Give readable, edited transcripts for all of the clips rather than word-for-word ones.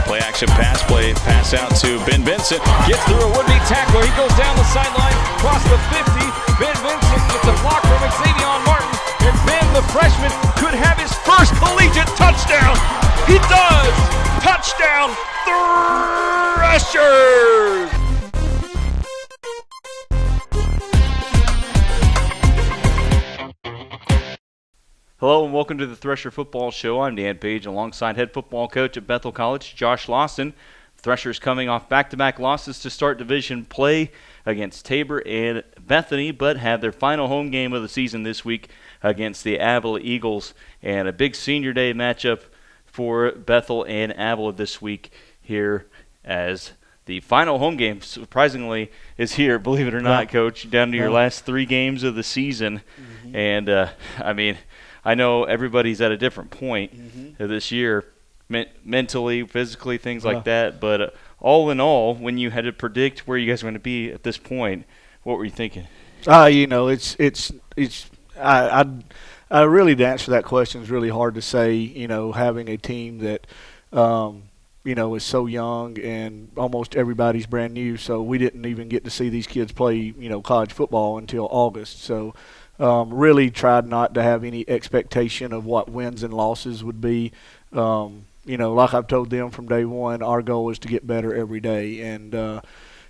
Play action pass out to Ben Vincent. Gets through a would-be tackler. He goes down the sideline, across the 50. Ben Vincent gets a block from Xavier Martin. And Ben, the freshman, could have his first collegiate touchdown. He does! Touchdown, Threshers! Hello and welcome to the Thresher Football Show. I'm Dan Page alongside head football coach at Bethel College, Josh Lawson. Threshers coming off back-to-back losses to start division play against Tabor and Bethany, but have their final home game of the season this week against the Avila Eagles. And a big senior day matchup for Bethel and Avila this week here as the final home game, surprisingly, is here, believe it or not, Coach, down to your last 3 games of the season. Mm-hmm. And, I know everybody's at a different point this year, mentally, physically, things like that. But all in all, when you had to predict where you guys were going to be at this point, what were you thinking? I really, to answer that question is really hard to say. Having a team that is so young and almost everybody's brand new. So we didn't even get to see these kids play college football until August. So. Really tried not to have any expectation of what wins and losses would be. Like I've told them from day one, our goal is to get better every day. And,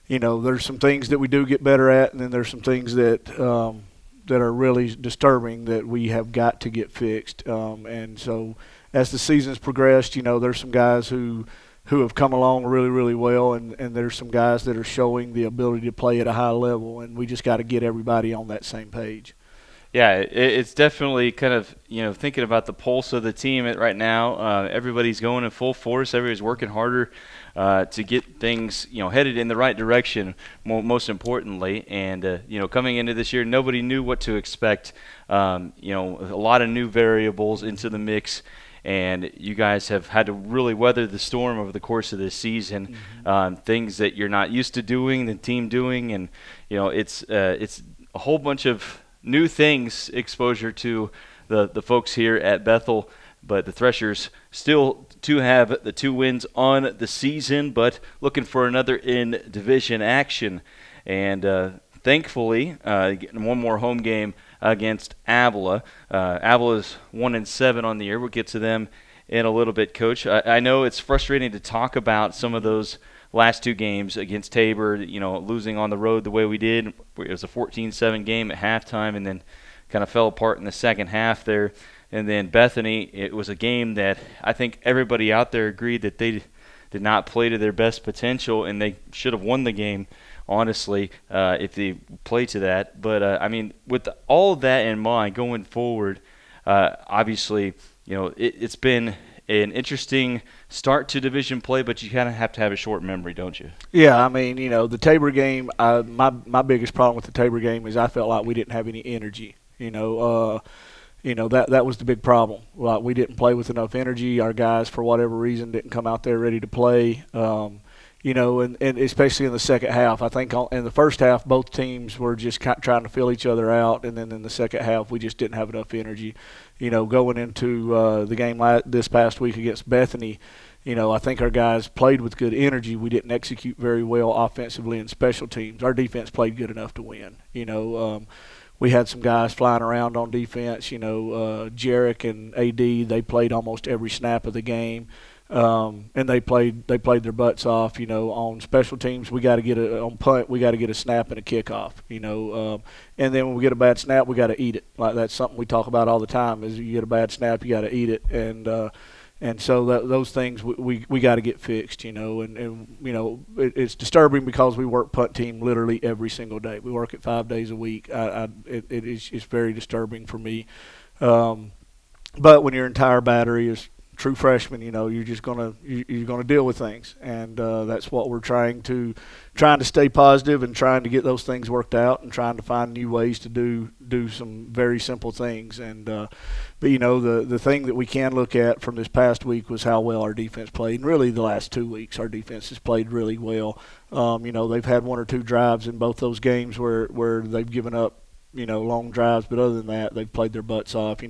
there's some things that we do get better at, and then there's some things that are really disturbing that we have got to get fixed. And so as the season's progressed, there's some guys who have come along really, really well, and there's some guys that are showing the ability to play at a high level, and we just got to get everybody on that same page. Yeah, it's definitely kind of, thinking about the pulse of the team right now. Everybody's going in full force. Everybody's working harder to get things, headed in the right direction, most importantly. And, coming into this year, nobody knew what to expect. A lot of new variables into the mix. And you guys have had to really weather the storm over the course of this season. Things that you're not used to doing, the team doing. And, it's a whole bunch of new things, exposure to the folks here at Bethel, but the Threshers still to have the 2 wins on the season, but looking for another in division action. And thankfully, getting one more home game against Avila. Avila's 1-7 on the year. We'll get to them in a little bit, Coach. I know it's frustrating to talk about some of those last 2 games against Tabor, losing on the road the way we did. It was a 14-7 game at halftime and then kind of fell apart in the second half there. And then Bethany, it was a game that I think everybody out there agreed that they did not play to their best potential, and they should have won the game, honestly, if they played to that. But, with all of that in mind going forward, obviously, it's been an interesting start to division play, but you kind of have to have a short memory, don't you? Yeah, the Tabor game, my biggest problem with the Tabor game is I felt like we didn't have any energy. That was the big problem. Like, we didn't play with enough energy. Our guys, for whatever reason, didn't come out there ready to play. And especially in the second half. I think in the first half, both teams were just trying to fill each other out, and then in the second half, we just didn't have enough energy. Going into the game this past week against Bethany, I think our guys played with good energy. We didn't execute very well offensively and special teams. Our defense played good enough to win. We had some guys flying around on defense. Jarek and AD, they played almost every snap of the game. And they played their butts off. On special teams, we got to get on punt, we got to get a snap and a kickoff. And then when we get a bad snap, we got to eat it. Like, that's something we talk about all the time. Is you get a bad snap, you got to eat it. And so those things we got to get fixed. It's disturbing because we work punt team literally every single day. We work it 5 days a week. It's very disturbing for me. But when your entire battery is true freshman, you're just gonna deal with things, and that's what we're trying to stay positive and trying to get those things worked out and trying to find new ways to do some very simple things. And but the thing that we can look at from this past week was how well our defense played, and really the last 2 weeks our defense has played really well. They've had 1 or 2 drives in both those games where they've given up long drives, but other than that, they've played their butts off.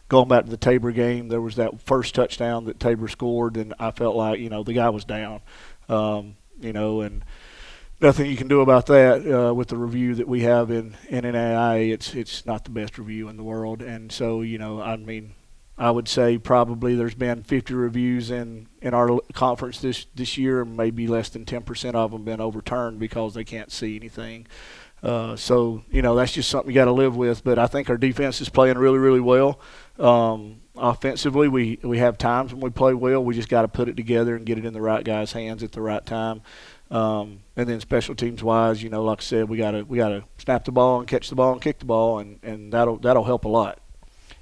Going back to the Tabor game, there was that first touchdown that Tabor scored, and I felt like, the guy was down. And nothing you can do about that with the review that we have in NAIA. It's not the best review in the world, and so I would say probably there's been 50 reviews in our conference this year, and maybe less than 10% of them been overturned because they can't see anything. So that's just something you got to live with. But I think our defense is playing really, really well. Offensively, we have times when we play well. We just got to put it together and get it in the right guy's hands at the right time. And then special teams wise, like I said, we gotta snap the ball and catch the ball and kick the ball, and that'll help a lot.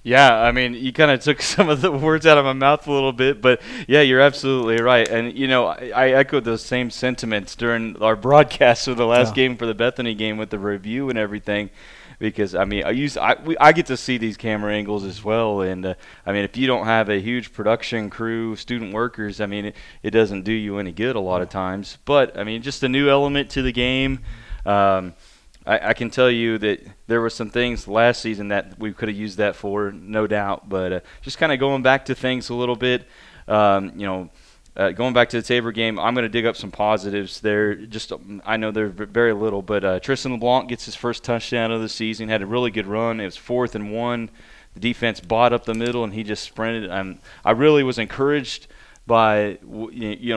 Yeah, you kind of took some of the words out of my mouth a little bit, but yeah, you're absolutely right. And I echoed those same sentiments during our broadcast of the last game for the Bethany game with the review and everything. Because I get to see these camera angles as well, and if you don't have a huge production crew, student workers, it doesn't do you any good a lot of times. But just a new element to the game. I can tell you that there were some things last season that we could have used that for, no doubt. But just kind of going back to things a little bit, going back to the Tabor game, I'm going to dig up some positives there. I know they're very little, but Tristan LeBlanc gets his first touchdown of the season, had a really good run. It was 4th and 1. The defense bought up the middle, and he just sprinted. I really was encouraged by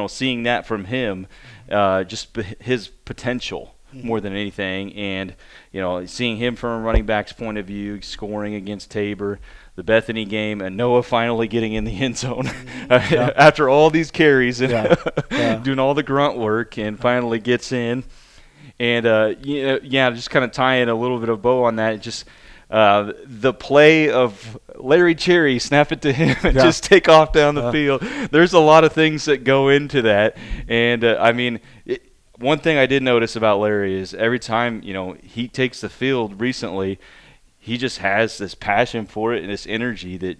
seeing that from him, just his potential more than anything, and seeing him from a running back's point of view, scoring against Tabor. The Bethany game, and Noah finally getting in the end zone after all these carries and doing all the grunt work, and finally gets in. And just kind of tying a little bit of bow on that, just the play of Larry Cherry, snap it to him and just take off down the field. There's a lot of things that go into that, and one thing I did notice about Larry is every time he takes the field recently, he just has this passion for it and this energy that,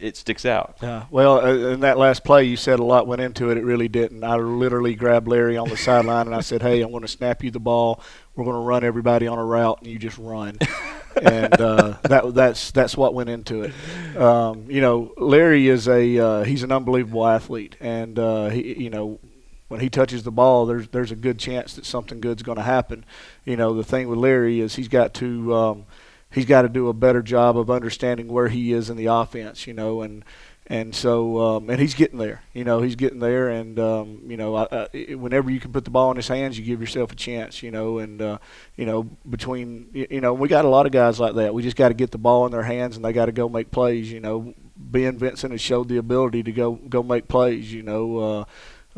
it sticks out. Yeah. Well, in that last play, you said a lot went into it. It really didn't. I literally grabbed Larry on the sideline and I said, hey, I'm going to snap you the ball. We're going to run everybody on a route, and you just run. And that's what went into it. Larry is he's an unbelievable athlete, and when he touches the ball, there's a good chance that something good's going to happen. The thing with Larry is he's got to do a better job of understanding where he is in the offense, and so he's getting there. He's getting there, and whenever you can put the ball in his hands, you give yourself a chance. Between we got a lot of guys like that. We just got to get the ball in their hands, and they got to go make plays. Ben Vincent has showed the ability to go make plays.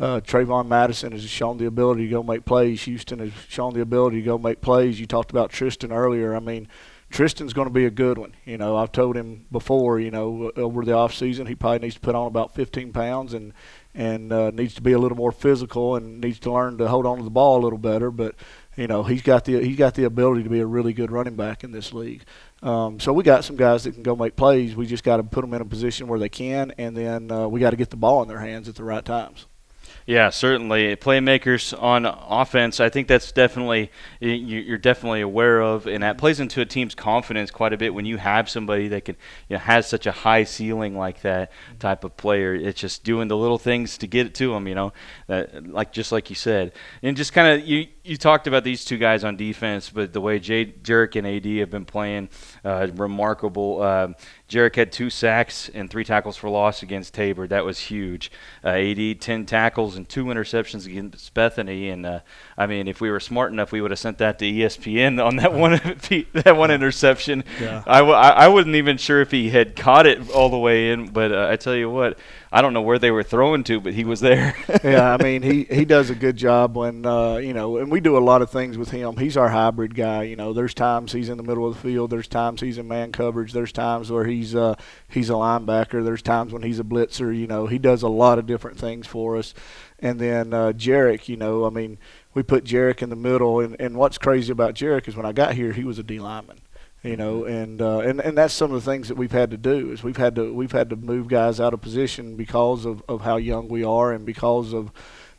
Trayvon Madison has shown the ability to go make plays. Houston has shown the ability to go make plays. You talked about Tristan earlier. Tristan's going to be a good one. I've told him before, over the off season, he probably needs to put on about 15 pounds and needs to be a little more physical and needs to learn to hold on to the ball a little better. But he's got the ability to be a really good running back in this league. So we got some guys that can go make plays. We just got to put them in a position where they can, and then we got to get the ball in their hands at the right times. Yeah, certainly. Playmakers on offense, I think that's definitely you're definitely aware of, and that plays into a team's confidence quite a bit when you have somebody that can has such a high ceiling like that type of player. It's just doing the little things to get it to them, that just like you said, and just kind of you talked about these two guys on defense, but the way Jarek and AD have been playing, remarkable. Jarek had 2 sacks and 3 tackles for loss against Tabor. That was huge. AD 10 tackles and 2 interceptions against Bethany. And if we were smart enough, we would have sent that to ESPN on that one interception. Yeah. I wasn't even sure if he had caught it all the way in, but I tell you what, I don't know where they were throwing to, but he was there. Yeah, he does a good job when and we do a lot of things with him. He's our hybrid guy. There's times he's in the middle of the field. There's times he's in man coverage. There's times where he's a linebacker. There's times when he's a blitzer. He does a lot of different things for us. And then Jarek, we put Jarek in the middle. And what's crazy about Jarek is when I got here, he was a D lineman. And that's some of the things that we've had to do is we've had to move guys out of position because of how young we are and because of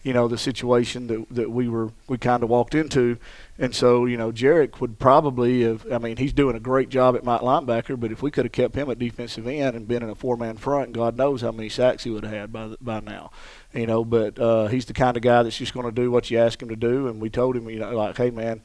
the situation that we kind of walked into. And so, Jarek would probably have, I mean, he's doing a great job at Mike linebacker, but if we could have kept him at defensive end and been in a four-man front, God knows how many sacks he would have had by now. But he's the kind of guy that's just going to do what you ask him to do. And we told him, like, hey, man,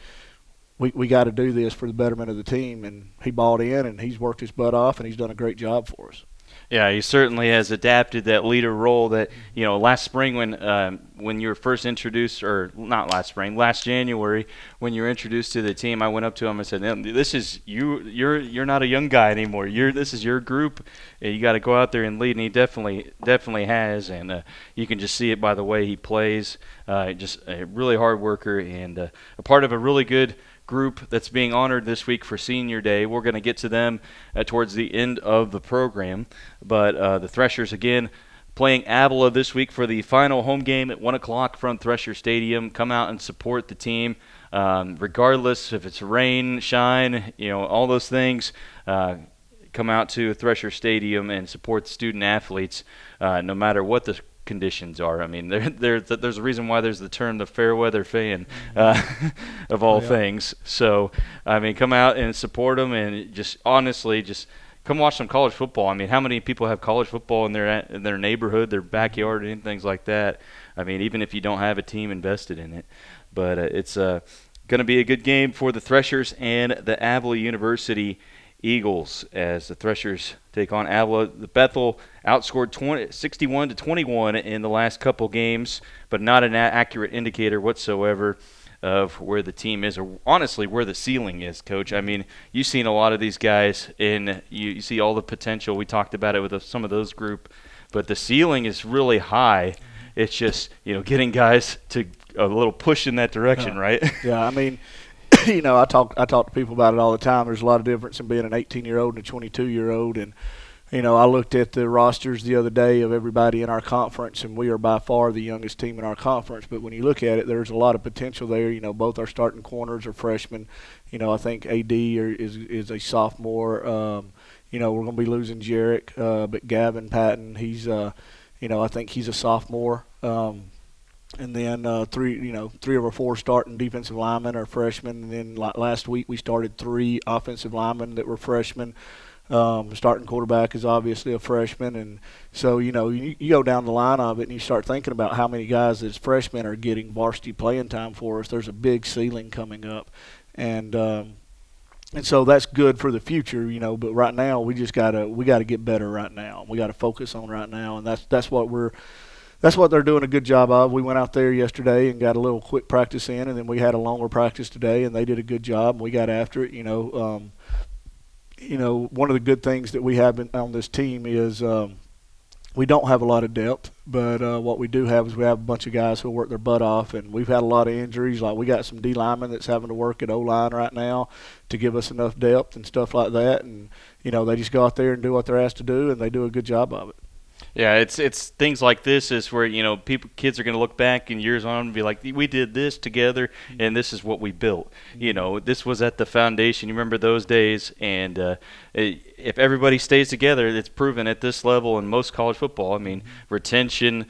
we got to do this for the betterment of the team. And he bought in, and he's worked his butt off, and he's done a great job for us. Yeah, he certainly has adapted that leader role that, last spring when you were first introduced, or not last spring, last January when you were introduced to the team, I went up to him and said, this is you're not a young guy anymore. This is your group. You got to go out there and lead, and he definitely has, and you can just see it by the way he plays. Just a really hard worker and a part of a really good group that's being honored this week for Senior Day. We're going to get to them towards the end of the program. But the Threshers, again, playing Avila this week for the final home game at 1 o'clock from Thresher Stadium. Come out and support the team, regardless if it's rain, shine, all those things. Come out to Thresher Stadium and support the student athletes, no matter what the conditions are. I mean, there's a reason why there's the term the fair weather fan of all things. So, I mean, come out and support them, and just honestly, just come watch some college football. I mean, how many people have college football in their neighborhood, their backyard, and things like that? I mean, even if you don't have a team invested in it. But it's going to be a good game for the Threshers and the Avila University Eagles as the Threshers take on Avila. The Bethel outscored 61-21 in the last couple games, but not an accurate indicator whatsoever of where the team is, or honestly where the ceiling is, Coach. I mean, you've seen a lot of these guys, and you see all the potential. We talked about it with some of those group, but the ceiling is really high. It's just, getting guys to a little push in that direction, right? Yeah, I mean, I talk to people about it all the time. There's a lot of difference in being an 18-year-old and a 22-year-old. And, I looked at the rosters the other day of everybody in our conference, and we are by far the youngest team in our conference. But when you look at it, there's a lot of potential there. Both our starting corners are freshmen. I think AD is a sophomore. We're going to be losing Jarek, but Gavin Patton, he's, I think he's a sophomore. And then three of our four starting defensive linemen are freshmen. And then last week we started 3 offensive linemen that were freshmen. Starting quarterback is obviously a freshman. And so, you go down the line of it and you start thinking about how many guys as freshmen are getting varsity playing time for us. There's a big ceiling coming up. And so that's good for the future, but right now we got to get better right now. We got to focus on right now, and that's what they're doing a good job of. We went out there yesterday and got a little quick practice in, and then we had a longer practice today, and they did a good job, and we got after it. One of the good things that we have on this team is we don't have a lot of depth, but what we do have is we have a bunch of guys who work their butt off, and we've had a lot of injuries. Like we got some D linemen that's having to work at O-line right now to give us enough depth and stuff like that, and they just go out there and do what they're asked to do, and they do a good job of it. Yeah, it's things like this is where kids are going to look back in years on and be like, we did this together, and this is what we built. This was at the foundation. You remember those days, and if everybody stays together, it's proven at this level in most college football. I mean, retention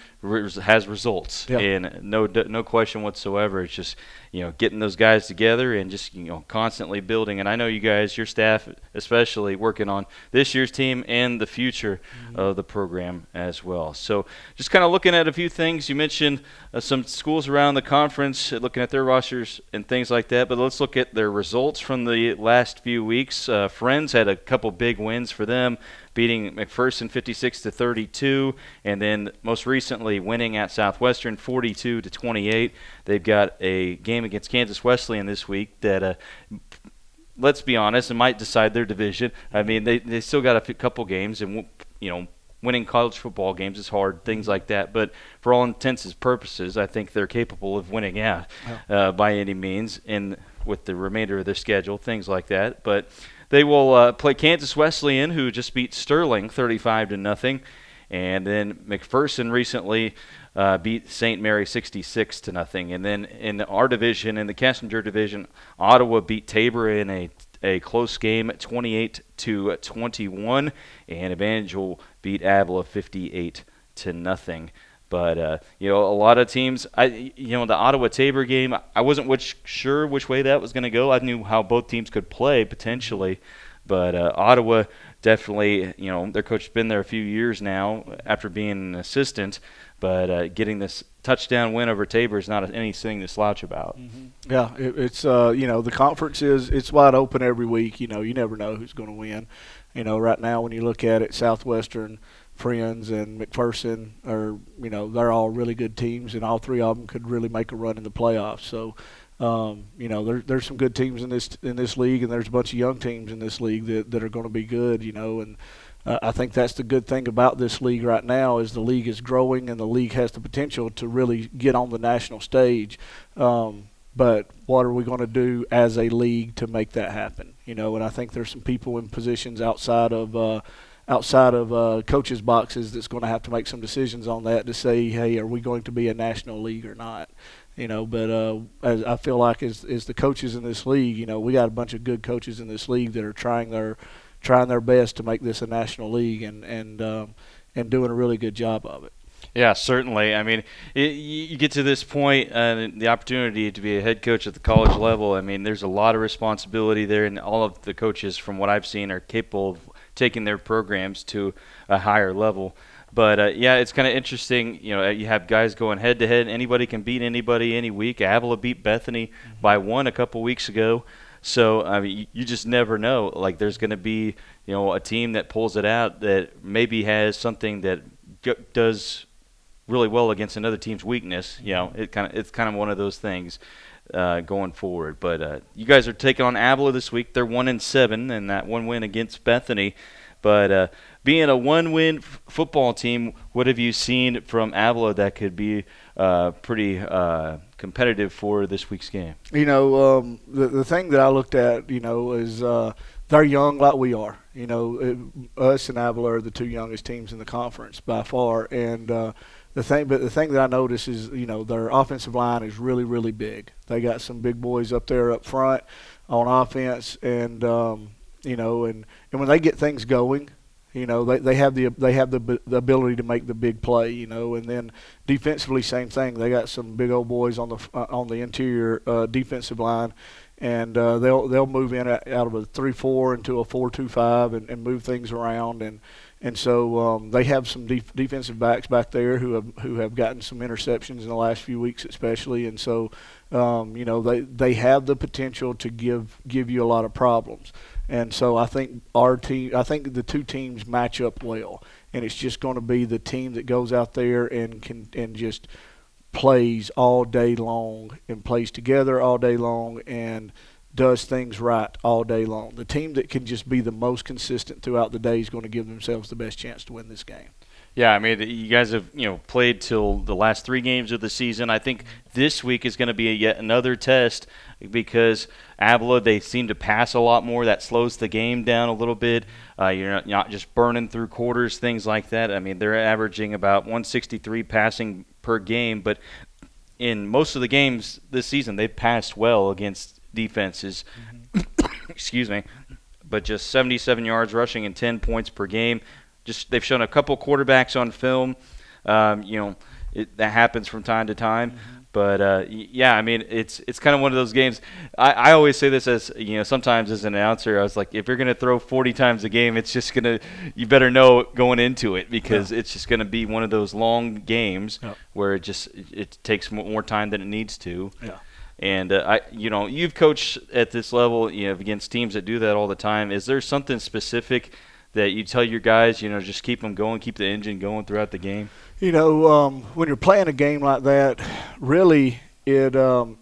has results, and no question whatsoever. It's just getting those guys together and just constantly building. And I know you guys, your staff especially, working on this year's team and the future of the program as well. So just kind of looking at a few things. You mentioned some schools around the conference, looking at their rosters and things like that. But let's look at their results from the last few weeks. Friends had a couple big wins for them, beating McPherson 56-32, and then most recently winning at Southwestern 42-28. They've got a game against Kansas Wesleyan this week that, let's be honest, it might decide their division. I mean, they still got a couple games, and winning college football games is hard, things like that. But for all intents and purposes, I think they're capable of winning out by any means, and with the remainder of their schedule, things like that. But they will play Kansas Wesleyan, who just beat Sterling 35-0, and then McPherson recently beat St. Mary 66-0. And then in our division, in the Kessinger division, Ottawa beat Tabor in a close game, 28-21, and Evangel beat Avila 58-0. But a lot of teams. The Ottawa Tabor game, I wasn't sure which way that was going to go. I knew how both teams could play potentially, but Ottawa definitely. Their coach has been there a few years now after being an assistant, but getting this touchdown win over Tabor is not anything to slouch about. Mm-hmm. Yeah, it's the conference it's wide open every week. You never know who's going to win. Right now when you look at it, Southwestern, Friends, and McPherson they're all really good teams, and all three of them could really make a run in the playoffs. So, there's some good teams in this league, and there's a bunch of young teams in this league that are going to be good. And I think that's the good thing about this league right now is the league is growing, and the league has the potential to really get on the national stage. But what are we going to do as a league to make that happen? And I think there's some people in positions outside of coaches' boxes that's going to have to make some decisions on that to say, hey, are we going to be a national league or not? But as I feel like as the coaches in this league, we got a bunch of good coaches in this league that are trying their best to make this a national league and doing a really good job of it. Yeah, certainly. I mean, you get to this point, the opportunity to be a head coach at the college level. I mean, there's a lot of responsibility there, and all of the coaches, from what I've seen, are capable of taking their programs to a higher level. But, it's kind of interesting. You have guys going head-to-head. Anybody can beat anybody any week. Avila beat Bethany by 1 a couple weeks ago. So, I mean, you just never know. Like, there's going to be, a team that pulls it out that maybe has something that does really well against another team's weakness. It's kind of one of those things going forward. But you guys are taking on Avila this week. They're 1-7, and that one win against Bethany. But being a one-win football team, what have you seen from Avila that could be pretty competitive for this week's game? The thing that I looked at, is they're young like we are. Us and Avila are the two youngest teams in the conference by far, and the thing that I notice is, their offensive line is really, really big. They got some big boys up there up front on offense, and when they get things going, they have the ability to make the big play, and then defensively, same thing. They got some big old boys on the interior defensive line, and they'll move in out of a 3-4 into a 4-2-5 and move things around, and so they have some defensive backs back there who have gotten some interceptions in the last few weeks, especially, and so they have the potential to give you a lot of problems. And so I think the two teams match up well, and it's just going to be the team that goes out there and just plays all day long and plays together all day long and does things right all day long. The team that can just be the most consistent throughout the day is going to give themselves the best chance to win this game. Yeah, I mean, you guys have played till the last 3 games of the season. I think this week is going to be yet another test because Avila, they seem to pass a lot more. That slows the game down a little bit. You're not just burning through quarters, things like that. I mean, they're averaging about 163 passing per game, but in most of the games this season, they've passed well against defenses. Excuse me. But just 77 yards rushing and 10 points per game. They've shown a couple quarterbacks on film. That happens from time to time. Mm-hmm. But I mean, it's kind of one of those games. I always say this as sometimes as an announcer, I was like, if you're going to throw 40 times a game, it's just you better know going into it because it's just going to be one of those long games where it takes more time than it needs to. Yeah. And you've coached at this level, against teams that do that all the time. Is there something specific that you tell your guys, just keep them going, keep the engine going throughout the game? When you're playing a game like that, really, it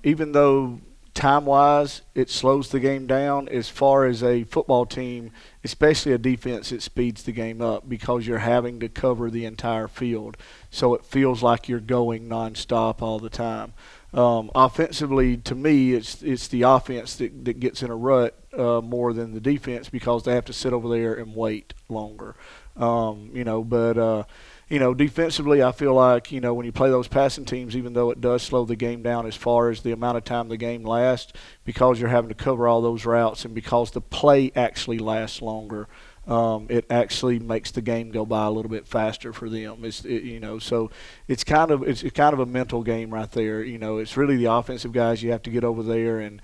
even though time-wise it slows the game down, as far as a football team, especially a defense, it speeds the game up because you're having to cover the entire field. So it feels like you're going nonstop all the time. Offensively, to me, it's the offense that gets in a rut more than the defense because they have to sit over there and wait longer. Defensively, I feel like, when you play those passing teams, even though it does slow the game down as far as the amount of time the game lasts, because you're having to cover all those routes and because the play actually lasts longer, it actually makes the game go by a little bit faster for them. So it's kind of a mental game right there. It's really the offensive guys you have to get over there and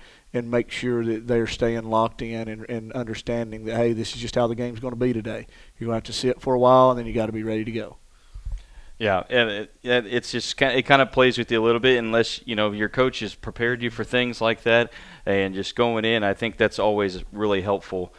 make sure that they're staying locked in and understanding that, hey, this is just how the game's going to be today. You're going to have to sit for a while, and then you got to be ready to go. Yeah, and it's just it kind of plays with you a little bit unless your coach has prepared you for things like that, and just going in. I think that's always really helpful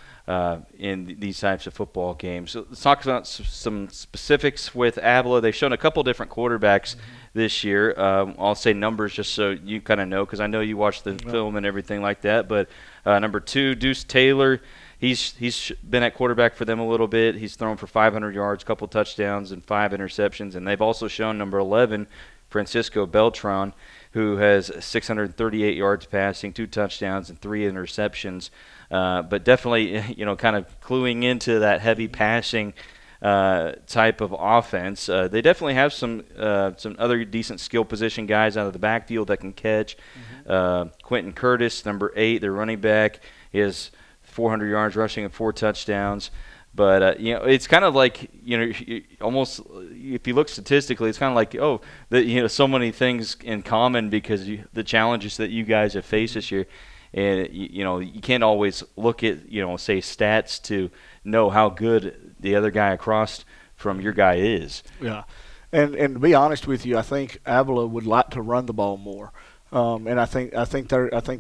in these types of football games. So let's talk about some specifics with Avila. They've shown a couple different quarterbacks this year. I'll say numbers just so you kind of know, because I know you watch the film and everything like that. But number 2, Deuce Taylor. He's been at quarterback for them a little bit. He's thrown for 500 yards, a couple touchdowns, and 5 interceptions. And they've also shown number 11, Francisco Beltran, who has 638 yards passing, 2 touchdowns, and 3 interceptions. But definitely, kind of cluing into that heavy passing type of offense. They definitely have some other decent skill position guys out of the backfield that can catch. Quentin Curtis, number 8, their running back, is 400 yards rushing and 4 touchdowns. But, it's kind of like, almost if you look statistically, it's kind of like, so many things in common because the challenges that you guys have faced this year. And, you can't always look at, say stats to know how good the other guy across from your guy is. Yeah. And to be honest with you, I think Avila would like to run the ball more. And I think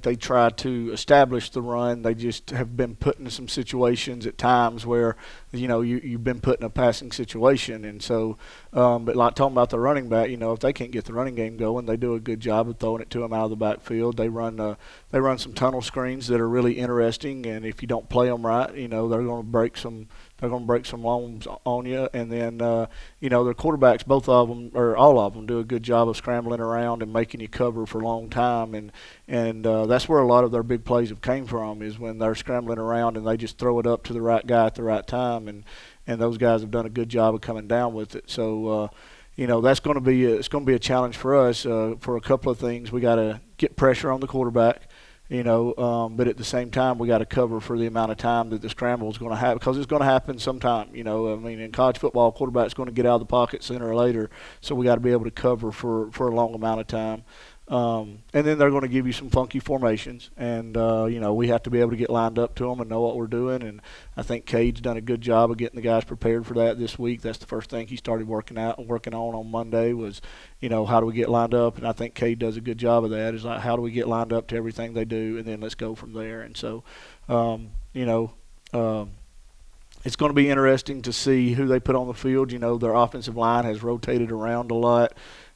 they try to establish the run. They just have been put in some situations at times where you've been put in a passing situation, and so. But like talking about the running back, if they can't get the running game going, they do a good job of throwing it to them out of the backfield. They run some tunnel screens that are really interesting, and if you don't play them right, they're going to break some. They're going to break some loans on you, and then their quarterbacks, both of them or all of them, do a good job of scrambling around and making you cover for a long time, and that's where a lot of their big plays have came from, is when they're scrambling around and they just throw it up to the right guy at the right time, and those guys have done a good job of coming down with it. So that's going to be it's going to be a challenge for us for a couple of things. We got to get pressure on the quarterback. But at the same time, we got to cover for the amount of time that the scramble is going to happen, because it's going to happen sometime. In college football, quarterback's going to get out of the pocket sooner or later, so we got to be able to cover for a long amount of time. And then they're going to give you some funky formations, and we have to be able to get lined up to them and know what we're doing. And I think Cade's done a good job of getting the guys prepared for that this week. That's the first thing he started working on Monday was, how do we get lined up? And I think Cade does a good job of that. Is like, how do we get lined up to everything they do, and then let's go from there. And so, it's going to be interesting to see who they put on the field. Their offensive line has rotated around a lot.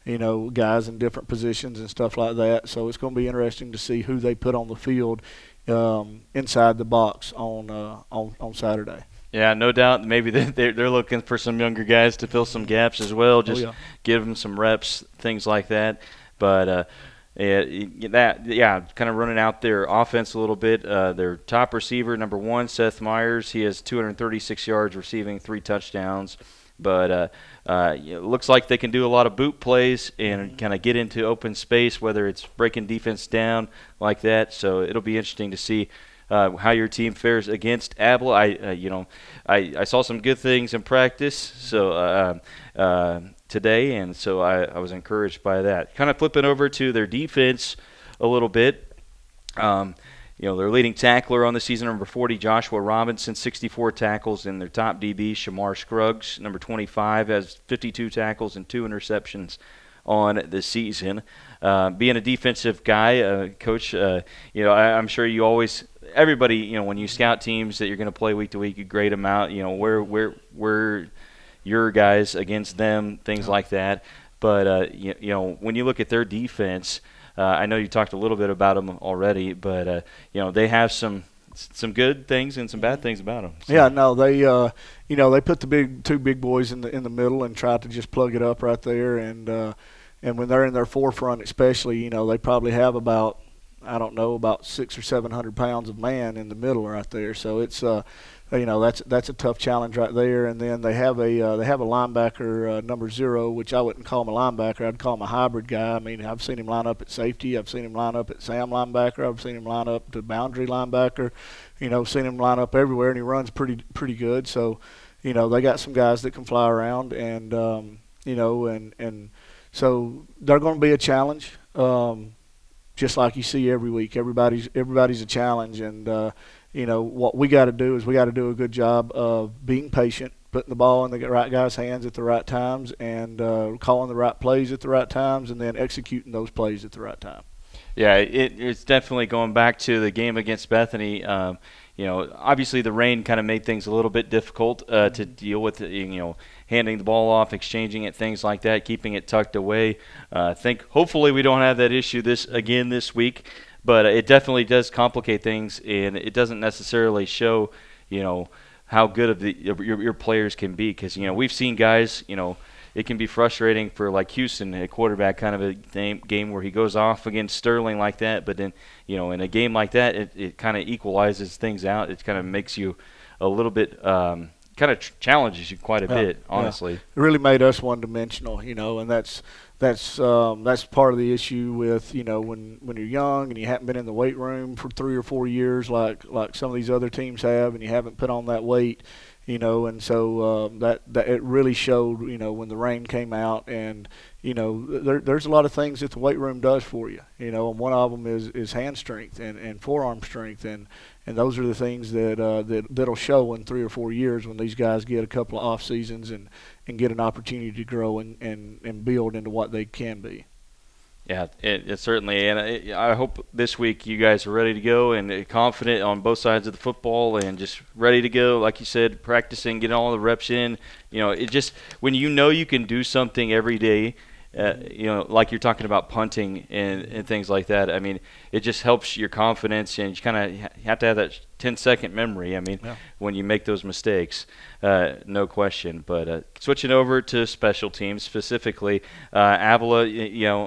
Guys in different positions and stuff like that. So it's going to be interesting to see who they put on the field inside the box on Saturday. Yeah, no doubt. Maybe they're looking for some younger guys to fill some gaps as well. Just give them some reps, things like that. But kind of running out their offense a little bit. Their top receiver, number 1, Seth Myers, he has 236 yards receiving, 3 touchdowns. But it looks like they can do a lot of boot plays and kind of get into open space, whether it's breaking defense down like that. So it'll be interesting to see how your team fares against Avila. I saw some good things in practice today, and so I was encouraged by that. Kind of flipping over to their defense a little bit. Their leading tackler on the season, number 40, Joshua Robinson, 64 tackles, and their top DB, Shamar Scruggs, number 25, has 52 tackles and 2 interceptions on the season. Being a defensive guy, Coach, I'm sure you always – everybody, when you scout teams that you're going to play week to week, you grade them out, where your guys against them, things like that. But, when you look at their defense – I know you talked a little bit about them already, but they have some good things and some bad things about them. So. Yeah, no, they they put the two big boys in the middle and try to just plug it up right there, and when they're in their forefront, especially, they probably have about I don't know, about 600 or 700 pounds of man in the middle right there. So it's that's a tough challenge right there. And then they have a linebacker number 0, which I wouldn't call him a linebacker. I'd call him a hybrid guy. I mean, I've seen him line up at safety. I've seen him line up at Sam linebacker. I've seen him line up to boundary linebacker. Seen him line up everywhere, and he runs pretty good. So, they got some guys that can fly around, and and so they're going to be a challenge. Just like you see every week, everybody's a challenge, and what we got to do is we got to do a good job of being patient, putting the ball in the right guy's hands at the right times, and calling the right plays at the right times, and then executing those plays at the right time. Yeah, it's definitely going back to the game against Bethany. Obviously the rain kind of made things a little bit difficult to deal with. Handing the ball off, exchanging it, things like that, keeping it tucked away. I think hopefully we don't have that issue this week, but it definitely does complicate things, and it doesn't necessarily show, how good of your players can be, because we've seen guys, it can be frustrating for like Houston, a quarterback, kind of a game where he goes off against Sterling like that, but then in a game like that, it kind of equalizes things out. It kind of makes you a little bit. Kind of challenges you quite a bit, honestly. It really made us one-dimensional, and that's part of the issue with when you're young and you haven't been in the weight room for 3 or 4 years like some of these other teams have, and you haven't put on that weight, and so that it really showed, when the rain came out, and there's a lot of things that the weight room does for you, and one of them is hand strength and forearm strength, and those are the things that'll show in 3 or 4 years when these guys get a couple of off seasons and get an opportunity to grow and build into what they can be. Yeah, it certainly, and I hope this week you guys are ready to go and confident on both sides of the football and just ready to go. Like you said, practicing, getting all the reps in. It just when you can do something every day. Like you're talking about punting and things like that. I mean, it just helps your confidence, and you kind of have to have that 10-second memory. I mean, when you make those mistakes, no question. But switching over to special teams specifically, Avila,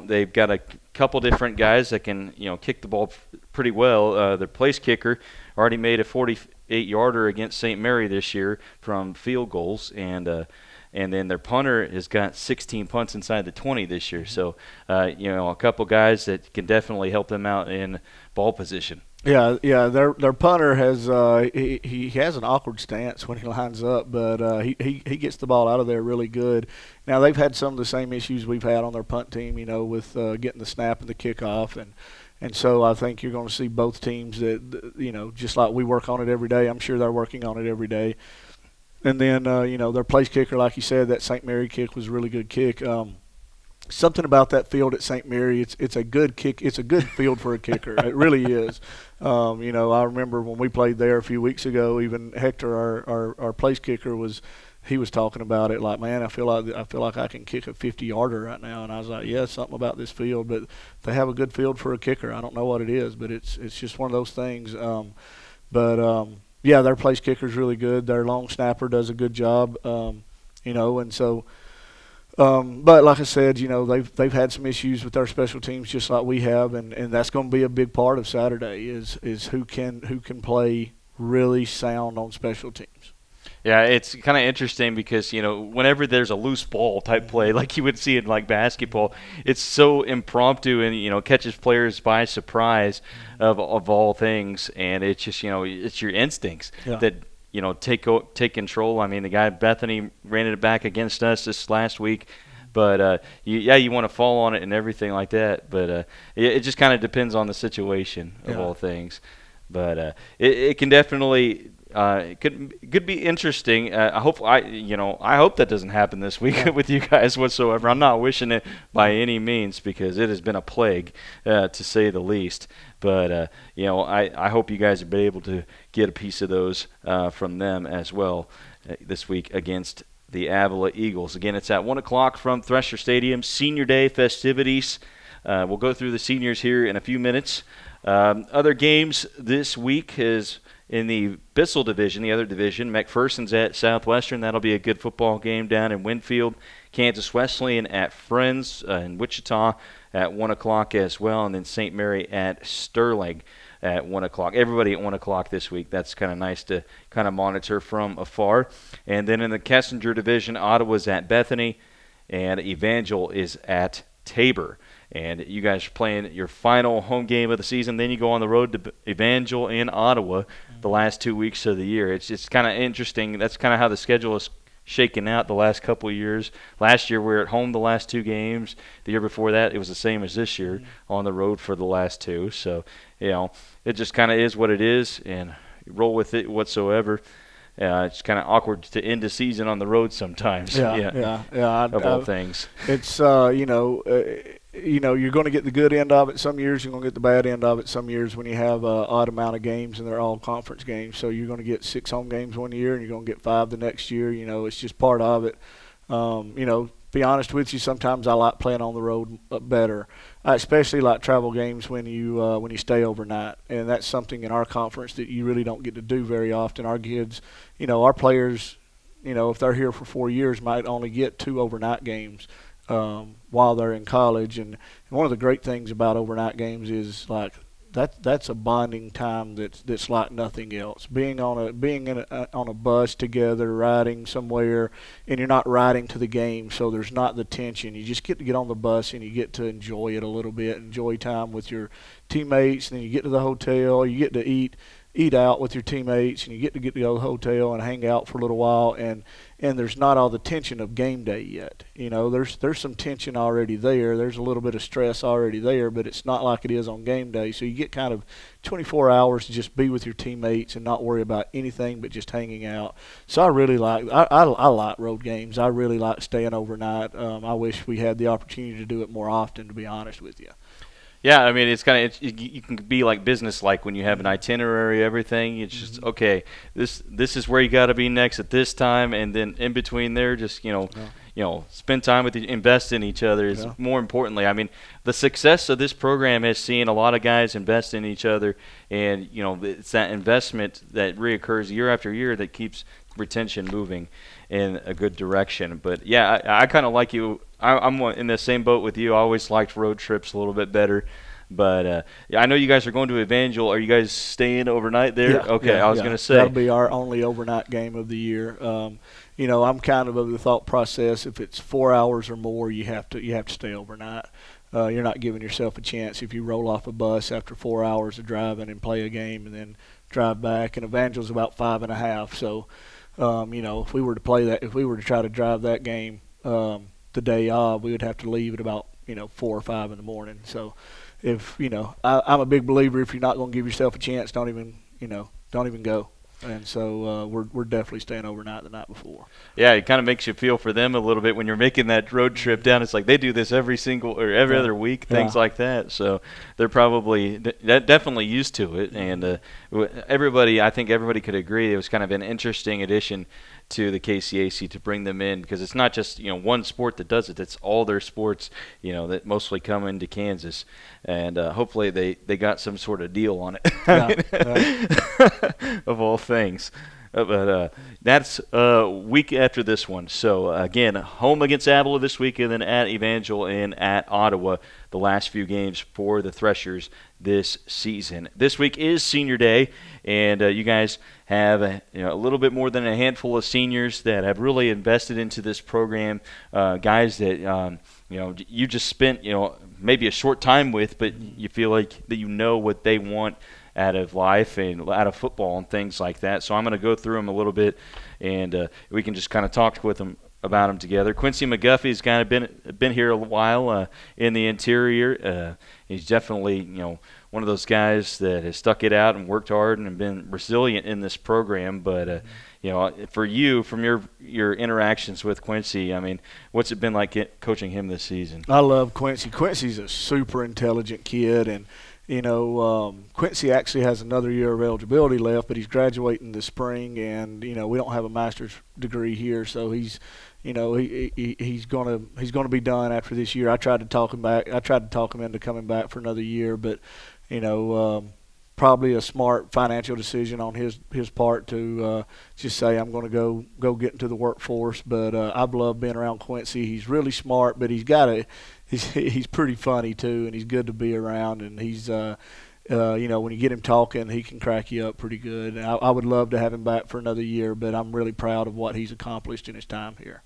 they've got a couple different guys that can, kick the ball pretty well. Their place kicker already made a 48-yarder against St. Mary this year from field goals, and then their punter has got 16 punts inside the 20 this year. So, a couple guys that can definitely help them out in ball position. Yeah. Their punter has he has an awkward stance when he lines up, but he gets the ball out of there really good. Now they've had some of the same issues we've had on their punt team, with getting the snap and the kickoff, and so I think you're going to see both teams that just like we work on it every day. I'm sure they're working on it every day. And then, their place kicker, like you said, that St. Mary kick was a really good kick. Something about that field at St. Mary, it's a good kick. It's a good field for a kicker. It really is. I remember when we played there a few weeks ago, even Hector, our place kicker, he was talking about it like, man, I feel like I can kick a 50-yarder right now. And I was like, yeah, something about this field. But they have a good field for a kicker. I don't know what it is, but it's just one of those things. Yeah, their place kicker is really good. Their long snapper does a good job, and so. But like I said, they've had some issues with their special teams just like we have, and that's going to be a big part of Saturday is who can play really sound on special teams. Yeah, it's kind of interesting because, whenever there's a loose ball type play like you would see in like basketball, it's so impromptu and, catches players by surprise of all things. And it's just, it's your instincts that, take control. I mean, the guy Bethany ran it back against us this last week. But, you want to fall on it and everything like that. But it just kind of depends on the situation of all things. But it can definitely it could be interesting. I hope that doesn't happen this week with you guys whatsoever. I'm not wishing it by any means because it has been a plague to say the least. But I hope you guys will be able to get a piece of those from them as well this week against the Avila Eagles. Again, it's at 1 o'clock from Thresher Stadium. Senior Day festivities. We'll go through the seniors here in a few minutes. Other games this week is In the Bissell division, the other division, McPherson's at Southwestern. That'll be a good football game down in Winfield. Kansas Wesleyan at Friends in Wichita at 1 o'clock as well. And then St. Mary at Sterling at 1 o'clock. Everybody at 1 o'clock this week. That's kind of nice to kind of monitor from afar. And then in the Kessinger division, Ottawa's at Bethany, and Evangel is at Tabor. And you guys are playing your final home game of the season. Then you go on the road to Evangel in Ottawa the last 2 weeks of the year. It's kind of interesting. That's kind of how the schedule is shaken out the last couple of years. Last year we were at home the last 2 games. The year before that it was the same as this year, on the road for the last 2. So, it just kind of is what it is, and you roll with it whatsoever. It's kind of awkward to end the season on the road sometimes. Yeah. Of all things. It's you're going to get the good end of it some years. You're going to get the bad end of it some years when you have an odd amount of games and they're all conference games. So you're going to get 6 home games one year and you're going to get 5 the next year. It's just part of it. Be honest with you, sometimes I like playing on the road better. I especially like travel games when you stay overnight, and that's something in our conference that you really don't get to do very often. Our kids, our players, if they're here for 4 years, might only get 2 overnight games while they're in college. And one of the great things about overnight games is like that's a bonding time that's like nothing else. Being on a bus together, riding somewhere, and you're not riding to the game, so there's not the tension. You just get to get on the bus and you get to enjoy it a little bit, enjoy time with your teammates, and then you get to the hotel, you get to eat out with your teammates, and you get to go to the hotel and hang out for a little while, and there's not all the tension of game day yet. There's some tension already there. There's a little bit of stress already there, but it's not like it is on game day. So you get kind of 24 hours to just be with your teammates and not worry about anything but just hanging out. So I really I like road games. I really like staying overnight. I wish we had the opportunity to do it more often, to be honest with you. Yeah, I mean, it's kind of you can be like business-like when you have an itinerary, everything. It's just okay. This is where you got to be next at this time, and then in between there, just spend time with invest in each other. Is more importantly, I mean, the success of this program has seen a lot of guys invest in each other, and it's that investment that reoccurs year after year that keeps retention moving in a good direction. But yeah, I kind of like you. I'm in the same boat with you. I always liked road trips a little bit better. But I know you guys are going to Evangel. Are you guys staying overnight there? Yeah, okay, I was going to say. That'll be our only overnight game of the year. I'm kind of the thought process, if it's 4 hours or more, you have to stay overnight. You're not giving yourself a chance if you roll off a bus after 4 hours of driving and play a game and then drive back. And Evangel's about 5.5. So, if we were to play that, if we were to try to drive that game the day of, we would have to leave at about 4 or 5 in the morning. So, if I'm a big believer, if you're not going to give yourself a chance, don't even go. And so we're definitely staying overnight the night before. Yeah, it kind of makes you feel for them a little bit when you're making that road trip down. It's like they do this every other week, things like that. So they're probably definitely used to it. And I think everybody could agree it was kind of an interesting addition to the KCAC to bring them in, because it's not just one sport that does it. It's all their sports that mostly come into Kansas, and hopefully they got some sort of deal on it. Of all things. But that's a week after this one. So, again, home against Avila this week, and then at Evangel and at Ottawa, the last few games for the Threshers this season. This week is Senior Day, and you guys have a little bit more than a handful of seniors that have really invested into this program, guys that you just spent maybe a short time with, but you feel like that what they want out of life and out of football and things like that. So I'm going to go through them a little bit, and we can just kind of talk with them about them together. Quincy McGuffey's kind of been here a while in the interior. He's definitely one of those guys that has stuck it out and worked hard and been resilient in this program. But for you, from your interactions with Quincy, I mean, what's it been like coaching him this season? I love Quincy. Quincy's a super intelligent kid, and Quincy actually has another year of eligibility left, but he's graduating this spring, and we don't have a master's degree here, so he's gonna be done after this year. I tried to talk him into coming back for another year, but probably a smart financial decision on his part to just say, I'm going to go get into the workforce. But I've loved being around Quincy. He's really smart, but he's pretty funny too, and he's good to be around. And he's when you get him talking, he can crack you up pretty good. And I would love to have him back for another year, but I'm really proud of what he's accomplished in his time here.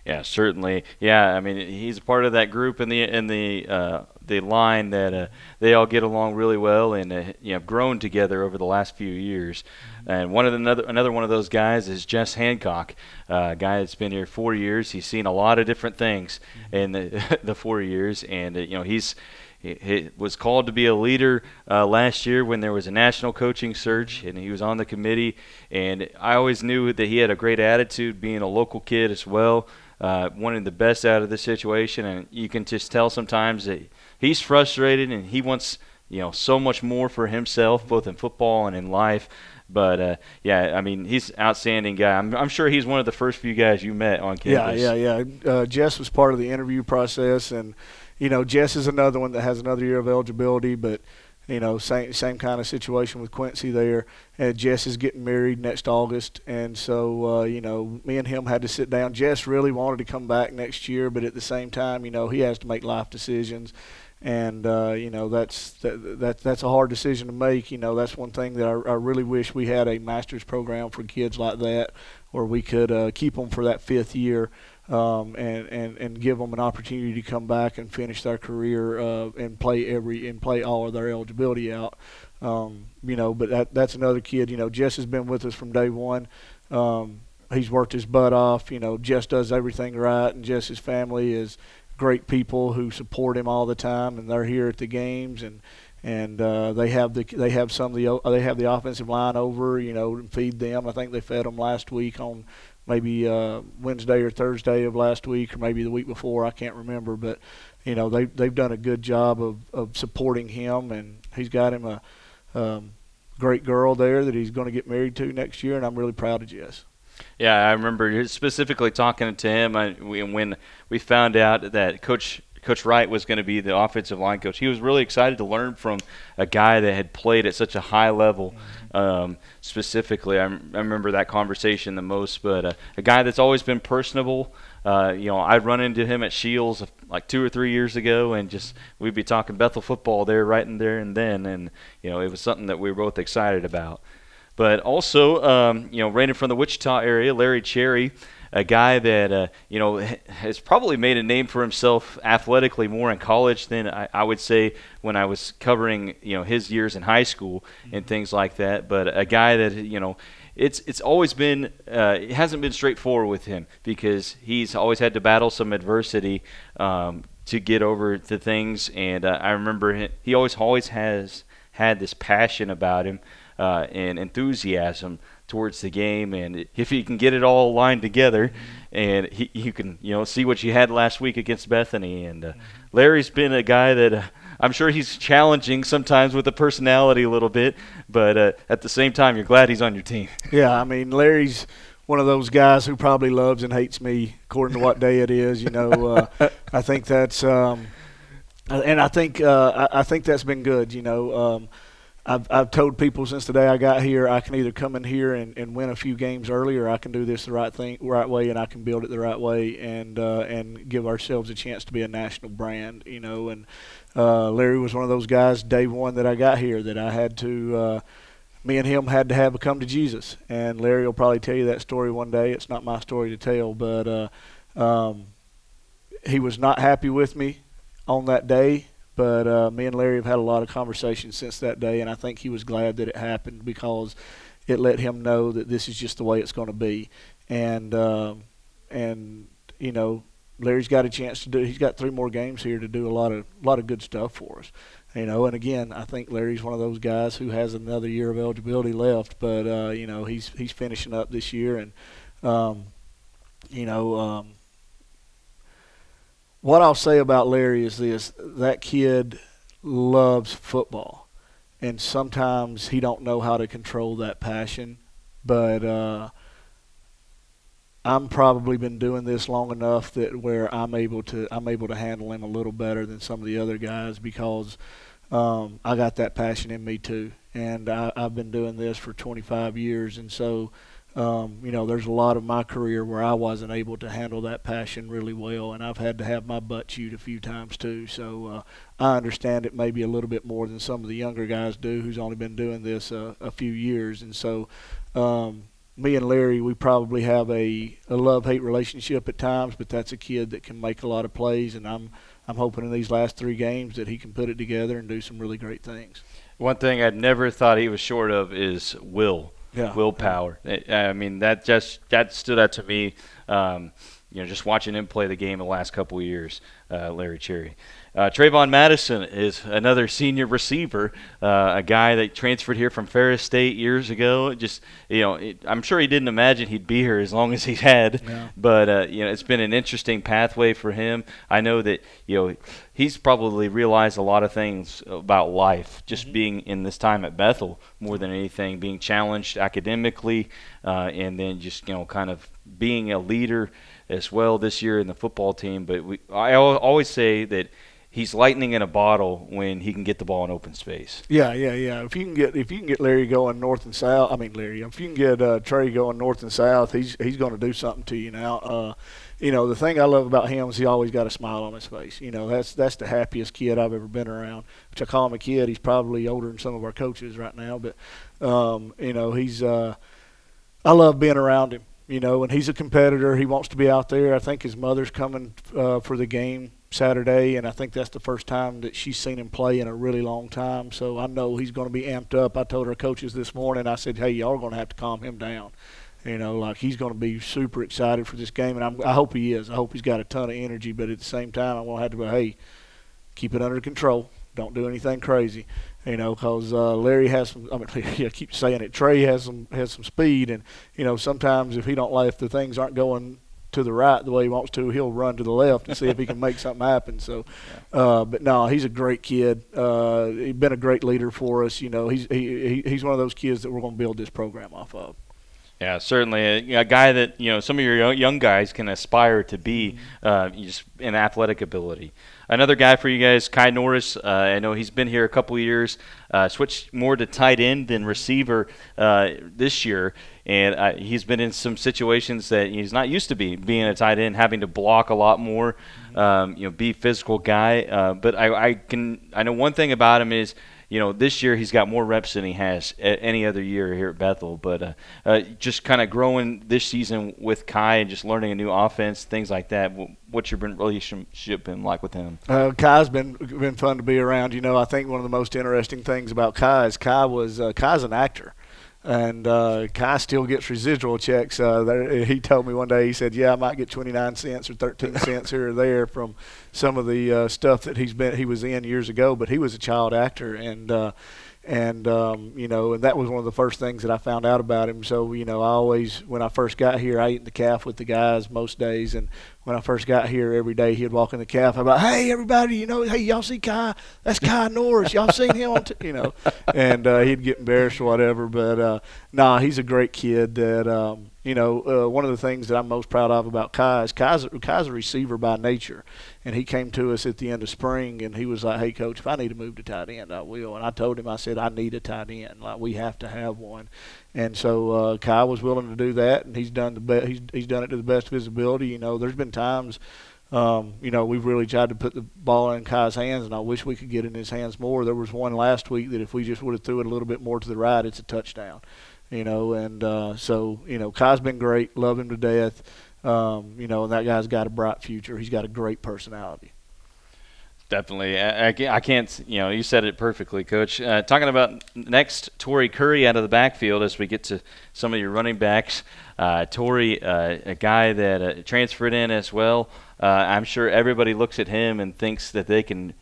Yeah, certainly. Yeah, I mean, he's a part of that group in the line that they all get along really well and have grown together over the last few years. And another one of those guys is Jess Hancock, a guy that's been here 4 years. He's seen a lot of different things in the 4 years, and he was called to be a leader last year when there was a national coaching search, and he was on the committee. And I always knew that he had a great attitude, being a local kid as well. Wanting the best out of the situation, and you can just tell sometimes that he's frustrated and he wants so much more for himself, both in football and in life. But I mean, he's an outstanding guy. I'm sure he's one of the first few guys you met on campus. Yeah. Jess was part of the interview process, and Jess is another one that has another year of eligibility, but same kind of situation with Quincy there. And Jess is getting married next August, and so me and him had to sit down. Jess really wanted to come back next year, but at the same time, he has to make life decisions, and that's a hard decision to make. That's one thing that I really wish we had a master's program for kids like that, where we could keep them for that fifth year. And give them an opportunity to come back and finish their career and play all of their eligibility out. But that's another kid. Jess has been with us from day one. He's worked his butt off. Jess does everything right, and Jess's family is great people who support him all the time, and they're here at the games, and they have the offensive line over, and feed them. I think they fed them last week on maybe Wednesday or Thursday of last week, or maybe the week before. I can't remember, but they've done a good job of supporting him, and he's got him a great girl there that he's going to get married to next year, and I'm really proud of Jess. Yeah, I remember specifically talking to him when we found out that Coach Wright was going to be the offensive line coach. He was really excited to learn from a guy that had played at such a high level. Specifically, I remember that conversation the most. But a guy that's always been personable. I'd run into him at Shields like 2 or 3 years ago, and we'd be talking Bethel football there right in there and then, and it was something that we were both excited about. But also, raining from the Wichita area, Larry Cherry, a guy that has probably made a name for himself athletically more in college than I would say when I was covering his years in high school and things like that. But a guy that it's always been it hasn't been straightforward with him, because he's always had to battle some adversity to get over the things. And I remember he always has had this passion about him and enthusiasm towards the game, and if he can get it all lined together, and you can see what you had last week against Bethany. And Larry's been a guy that I'm sure he's challenging sometimes with the personality a little bit, but at the same time, you're glad he's on your team. Yeah, I mean, Larry's one of those guys who probably loves and hates me according to what day it is. I think that's and I think that's been good. I've told people since the day I got here, I can either come in here and win a few games early, or I can do this the right way, and I can build it the right way, and give ourselves a chance to be a national brand. And Larry was one of those guys day one that I got here that I had to. Me and him had to have a come to Jesus, and Larry will probably tell you that story one day. It's not my story to tell, but he was not happy with me on that day. But me and Larry have had a lot of conversations since that day, and I think he was glad that it happened, because it let him know that this is just the way it's going to be. And Larry's got a chance to do. He's got 3 more games here to do a lot of good stuff for us. And again, I think Larry's one of those guys who has another year of eligibility left, but he's finishing up this year, and what I'll say about Larry is this: that kid loves football, and sometimes he don't know how to control that passion. But I'm probably been doing this long enough that where I'm able to handle him a little better than some of the other guys, because I got that passion in me too. And I've been doing this for 25 years, and so there's a lot of my career where I wasn't able to handle that passion really well, and I've had to have my butt chewed a few times too. So I understand it maybe a little bit more than some of the younger guys do who's only been doing this a few years. And so me and Larry, we probably have a love-hate relationship at times, but that's a kid that can make a lot of plays, and I'm hoping in these last 3 games that he can put it together and do some really great things. One thing I'd never thought he was short of is willpower. I mean, that stood out to me. Just watching him play the game the last couple of years, Larry Cherry. Trayvon Madison is another senior receiver, a guy that transferred here from Ferris State years ago. I'm sure he didn't imagine he'd be here as long as he had, but it's been an interesting pathway for him. I know that he's probably realized a lot of things about life just being in this time at Bethel more than anything, being challenged academically, and then just kind of being a leader as well this year in the football team. But I always say that he's lightning in a bottle when he can get the ball in open space. Yeah. If you can get Larry going north and south, if you can get Trey going north and south, he's going to do something to you now. The thing I love about him is he always got a smile on his face. That's the happiest kid I've ever been around. Which I call him a kid. He's probably older than some of our coaches right now, but he's. I love being around him. And he's a competitor. He wants to be out there. I think his mother's coming for the game Saturday, and I think that's the first time that she's seen him play in a really long time. So I know he's going to be amped up. I told our coaches this morning, I said, hey, y'all are going to have to calm him down. He's going to be super excited for this game, and I hope he is. I hope he's got a ton of energy, but at the same time, I'm going to have to go, hey, keep it under control. Don't do anything crazy. Because Larry has some. I keep saying it. Trey has some speed, and sometimes if the things aren't going to the right the way he wants to, he'll run to the left and see if he can make something happen. So, but no, he's a great kid. He's been a great leader for us. He's one of those kids that we're going to build this program off of. Yeah, certainly a guy that some of your young guys can aspire to be, just in athletic ability. Another guy for you guys, Kai Norris. I know he's been here a couple of years. Switched more to tight end than receiver this year, and he's been in some situations that he's not used to being a tight end, having to block a lot more, be a physical guy. But I know one thing about him is, this year he's got more reps than he has any other year here at Bethel. But just kind of growing this season with Kai and just learning a new offense, things like that. What's your relationship been like with him? Kai's been fun to be around. I think one of the most interesting things about Kai is Kai's an actor. And Kai still gets residual checks. He told me one day, he said, yeah, I might get 29 cents or 13 cents here or there from some of the stuff that he was in years ago, but he was a child actor, and and that was one of the first things that I found out about him. So I always, when I first got here, I ate in the calf with the guys most days, and when I first got here, every day he'd walk in the calf. I'm like, hey everybody, hey, y'all see Kai? That's Kai Norris. Y'all seen him on and he'd get embarrassed or whatever. But he's a great kid. That one of the things that I'm most proud of about Kai is Kai's a receiver by nature. And he came to us at the end of spring, and he was like, hey, Coach, if I need to move to tight end, I will. And I told him, I said, I need a tight end. Like, we have to have one. And so Kai was willing to do that, and he's done he's done it to the best of his ability. There's been times, we've really tried to put the ball in Kai's hands, and I wish we could get in his hands more. There was one last week that if we just would have threw it a little bit more to the right, it's a touchdown. So Kai's been great. Love him to death. And that guy's got a bright future. He's got a great personality. Definitely. I can't, you said it perfectly, Coach. Talking about next, Torrey Curry out of the backfield as we get to some of your running backs. Torrey, a guy that transferred in as well. I'm sure everybody looks at him and thinks that they can,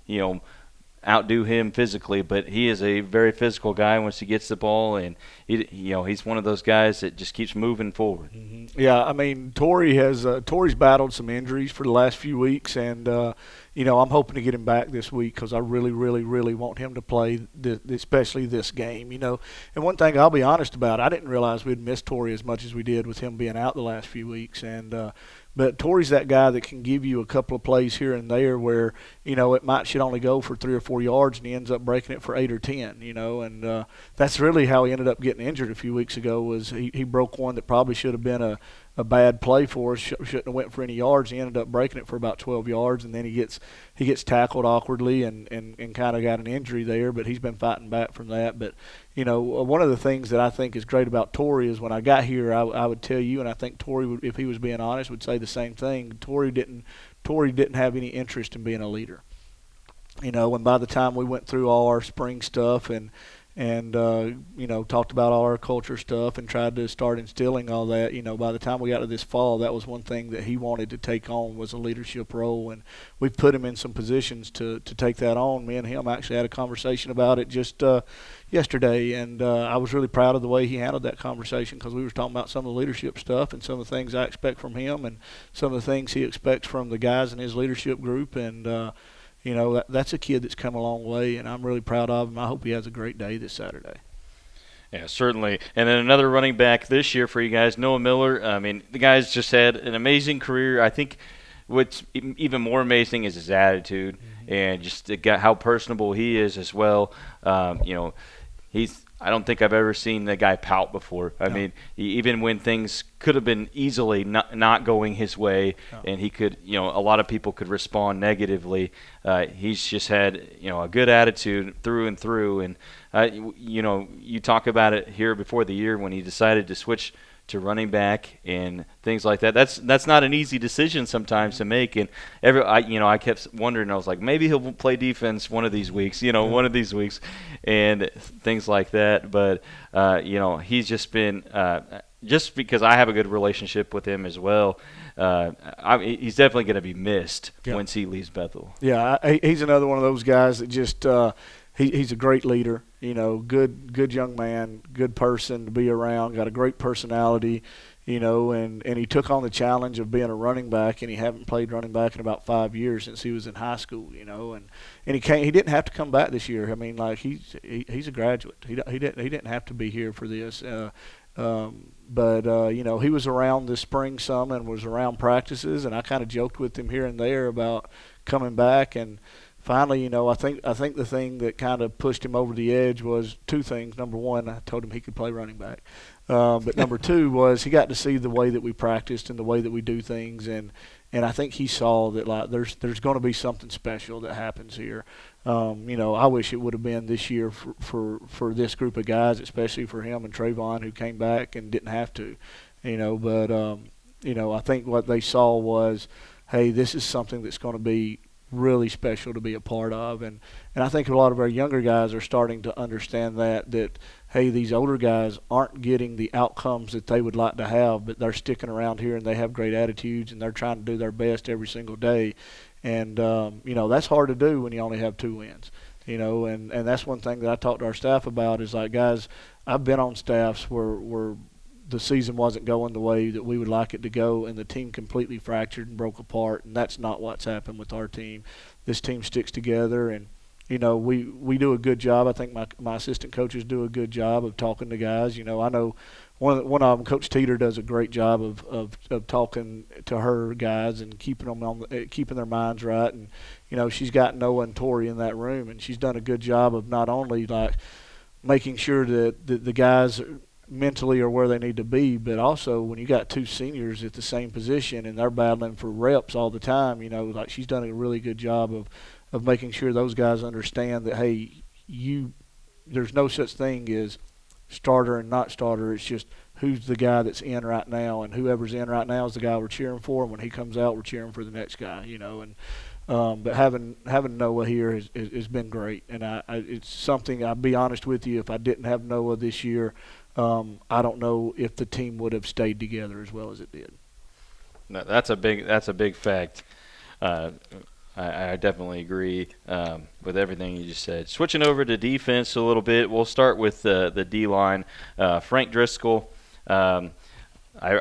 outdo him physically, but he is a very physical guy once he gets the ball, and he's one of those guys that just keeps moving forward. Mm-hmm. Yeah, I mean, Torrey's battled some injuries for the last few weeks, and I'm hoping to get him back this week because I really, really, really want him to play, especially this game. And one thing I'll be honest about, I didn't realize we'd missed Torrey as much as we did with him being out the last few weeks, and But Torrey's that guy that can give you a couple of plays here and there where, it should only go for 3 or 4 yards, and he ends up breaking it for 8 or 10, and that's really how he ended up getting injured a few weeks ago. Was he broke one that probably should have been a bad play for us, shouldn't have went for any yards. He ended up breaking it for about 12 yards, and then he gets tackled awkwardly and kind of got an injury there, but he's been fighting back from that. But, one of the things that I think is great about Torrey is when I got here, I would tell you, and I think Torrey would, if he was being honest, would say the same thing. Torrey didn't have any interest in being a leader. And by the time we went through all our spring stuff and talked about all our culture stuff and tried to start instilling all that, by the time we got to this fall, that was one thing that he wanted to take on was a leadership role, and we've put him in some positions to take that on. Me and him actually had a conversation about it just yesterday, and I was really proud of the way he handled that conversation, because we were talking about some of the leadership stuff and some of the things I expect from him and some of the things he expects from the guys in his leadership group, and that's a kid that's come a long way, and I'm really proud of him. I hope he has a great day this Saturday. Yeah, certainly. And then another running back this year for you guys, Noah Miller. I mean, the guy's just had an amazing career. I think what's even more amazing is his attitude and just how personable he is as well. I don't think I've ever seen the guy pout before. I mean, even when things could have been easily not going his way, and he could, a lot of people could respond negatively. He's just had, a good attitude through and through. And, you talk about it here before the year when he decided to switch to running back and things like that. That's not an easy decision sometimes to make. And I kept wondering. I was like, maybe he'll play defense one of these weeks. One of these weeks, and things like that. But he's just been just because I have a good relationship with him as well. He's definitely going to be missed once he leaves Bethel. Yeah, he's another one of those guys that just he's a great leader. Good young man, good person to be around, got a great personality, and he took on the challenge of being a running back, and he hadn't played running back in about 5 years since he was in high school, and he didn't have to come back this year. I mean, like he's a graduate. He didn't have to be here for this. But he was around this spring some and was around practices, and I kind of joked with him here and there about coming back. And finally, I think the thing that kind of pushed him over the edge was two things. Number one, I told him he could play running back. But number two was he got to see the way that we practiced and the way that we do things, and I think he saw that like there's going to be something special that happens here. I wish it would have been this year for this group of guys, especially for him and Trayvon, who came back and didn't have to. But I think what they saw was, hey, this is something that's going to be really special to be a part of, and I think a lot of our younger guys are starting to understand that hey, these older guys aren't getting the outcomes that they would like to have, but they're sticking around here and they have great attitudes and they're trying to do their best every single day, and that's hard to do when you only have 2 wins, and that's one thing that I talked to our staff about is like, guys, I've been on staffs where the season wasn't going the way that we would like it to go, and the team completely fractured and broke apart, and that's not what's happened with our team. This team sticks together, and we do a good job. I think my assistant coaches do a good job of talking to guys. I know one of them, Coach Teeter, does a great job of talking to her guys and keeping them keeping their minds right. And she's got Noah and Tori in that room, and she's done a good job of not only like making sure that the guys mentally are where they need to be, but also when you got 2 seniors at the same position and they're battling for reps all the time, like she's done a really good job of making sure those guys understand that, hey, there's no such thing as starter and not starter. It's just who's the guy that's in right now, and whoever's in right now is the guy we're cheering for, and when he comes out, we're cheering for the next guy, and but having Noah here has been great, and it's something, I'll be honest with you, if I didn't have Noah this year, I don't know if the team would have stayed together as well as it did. No, that's a big fact. I definitely agree with everything you just said. Switching over to defense a little bit, we'll start with the D-line. Frank Driscoll. I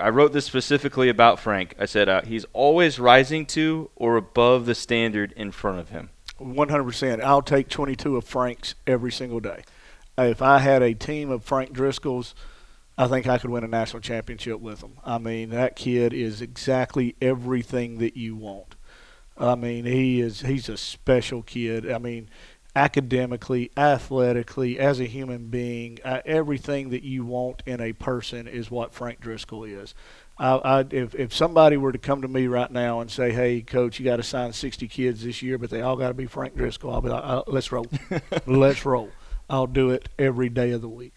wrote this specifically about Frank. I said he's always rising to or above the standard in front of him. 100%. I'll take 22 of Frank's every single day. If I had a team of Frank Driscolls, I think I could win a national championship with him. I mean, that kid is exactly everything that you want. I mean, he's a special kid. I mean, academically, athletically, as a human being, everything that you want in a person is what Frank Driscoll is. If somebody were to come to me right now and say, "Hey, coach, you got to sign 60 kids this year, but they all got to be Frank Driscoll," I'll be like, "Let's roll, let's roll." I'll do it every day of the week.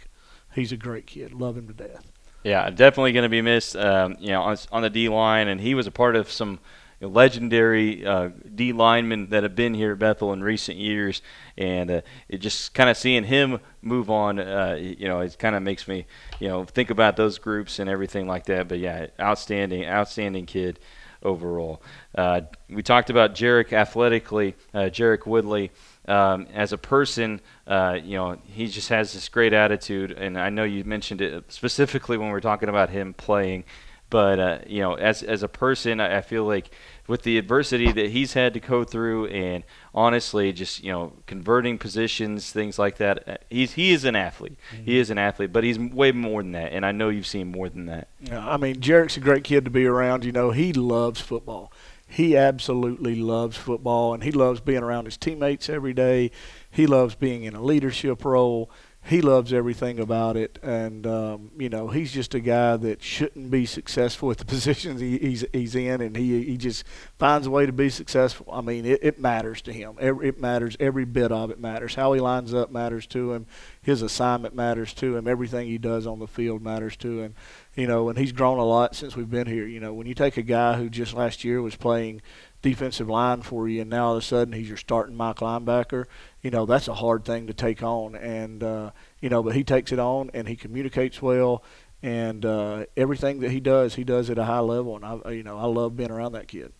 He's a great kid. Love him to death. Yeah, definitely going to be missed. On the D line, and he was a part of some legendary D linemen that have been here at Bethel in recent years, and it just kind of seeing him move on, it kind of makes me, think about those groups and everything like that. But yeah, outstanding kid overall. We talked about Jarek athletically, Jarek Woodley. As a person, he just has this great attitude, and I know you mentioned it specifically when we were talking about him playing. But as a person, I feel like with the adversity that he's had to go through, and honestly, just converting positions, things like that, he is an athlete. Mm-hmm. He is an athlete, but he's way more than that, and I know you've seen more than that. Yeah, I mean, Jarek's a great kid to be around. He loves football. He absolutely loves football, and he loves being around his teammates every day. He loves being in a leadership role. He loves everything about it, and he's just a guy that shouldn't be successful at the positions he's in, and he just finds a way to be successful. I mean, it matters to him. It matters. Every bit of it matters. How he lines up matters to him. His assignment matters to him. Everything he does on the field matters to him. And he's grown a lot since we've been here. When you take a guy who just last year was playing defensive line for you, and now all of a sudden he's your starting Mike linebacker, that's a hard thing to take on. And, but he takes it on, and he communicates well, and everything that he does at a high level. And, I love being around that kid.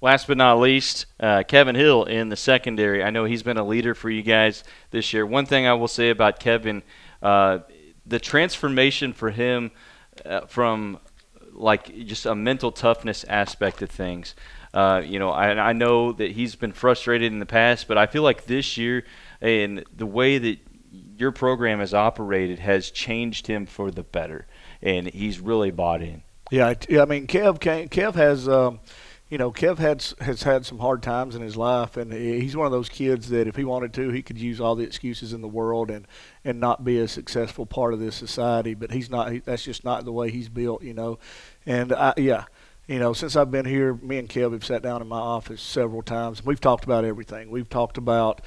Last but not least, Kevin Hill in the secondary. I know he's been a leader for you guys this year. One thing I will say about Kevin, the transformation for him from just a mental toughness aspect of things. I know that he's been frustrated in the past, but I feel like this year and the way that your program has operated has changed him for the better, and he's really bought in. Yeah, I mean, Kev has Kev has had some hard times in his life, and he's one of those kids that if he wanted to, he could use all the excuses in the world and not be a successful part of this society. But he's not. That's just not the way he's built, And since I've been here, me and Kev have sat down in my office several times. We've talked about everything. We've talked about